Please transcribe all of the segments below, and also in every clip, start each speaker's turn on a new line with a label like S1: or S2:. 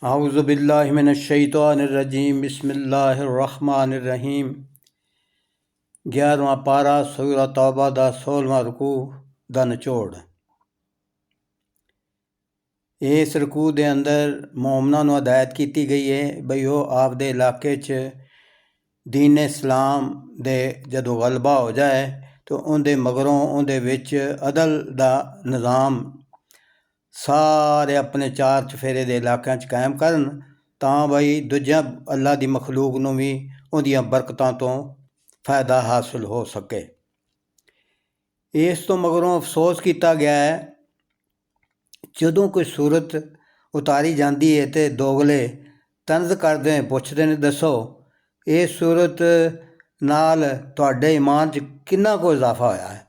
S1: आऊज़ु बिल्लाहि मिनश्शैतानिर्रजीम बिस्मिल्लाहिर्रहमानिर्रहीम। 11वां पारा सूरा तौबा दा 16वां रुकू दा निचोड़। इस रुकू दे अंदर मोमनां नूं हदायत की गई है बई ਉਹ ਆਪਦੇ ਇਲਾਕੇ 'ਚ दीन इस्लाम दे जदों गलबा हो जाए तो उनके मगरों उनके विच अदल दा निज़ाम सारे अपने चार चफेरे दे इलाकों च कायम करन तां बई दूजियां अल्लाह दी मखलूक नूं भी उहदियां बरकतां तो फायदा हासिल हो सके। इस तो मगरों अफसोस किया गया है जदों कोई सूरत उतारी जाती है तो दोगले तंज करते हैं पुछते ने दसो इस सूरत नाल तुहाडे ईमान च किन्ना को इजाफा होया है।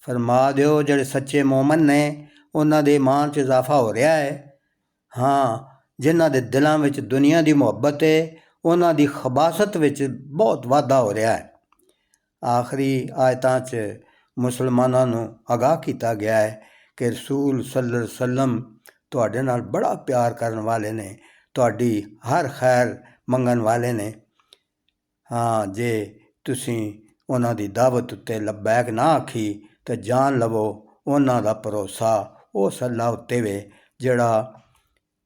S1: फरमा दिओ जिहड़े सच्चे मोमन ने उन्हां दे ईमान च इजाफा हो रहा है। हाँ, जिन्हां दे दिलों में दुनिया की मुहब्बत है उन्हां दी खबासत विच बहुत वाधा हो रहा है। आखिरी आयतां च मुसलमानां नूं आगाह किया गया है कि रसूल सल्लल्लाहु अलैहि वसल्लम तुहाडे नाल बड़ा प्यार करने वाले ने, तुहाडी हर खैर मंगन वाले ने। हाँ, जे तुसीं उन्हां दी दावत उत्ते लब्बैक ना आखी तो जान लवो उन्हां दा भरोसा उस अल्लाह उत्ते वे जिहड़ा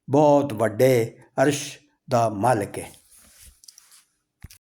S1: बहुत वड्डे अर्श दा मालिक है।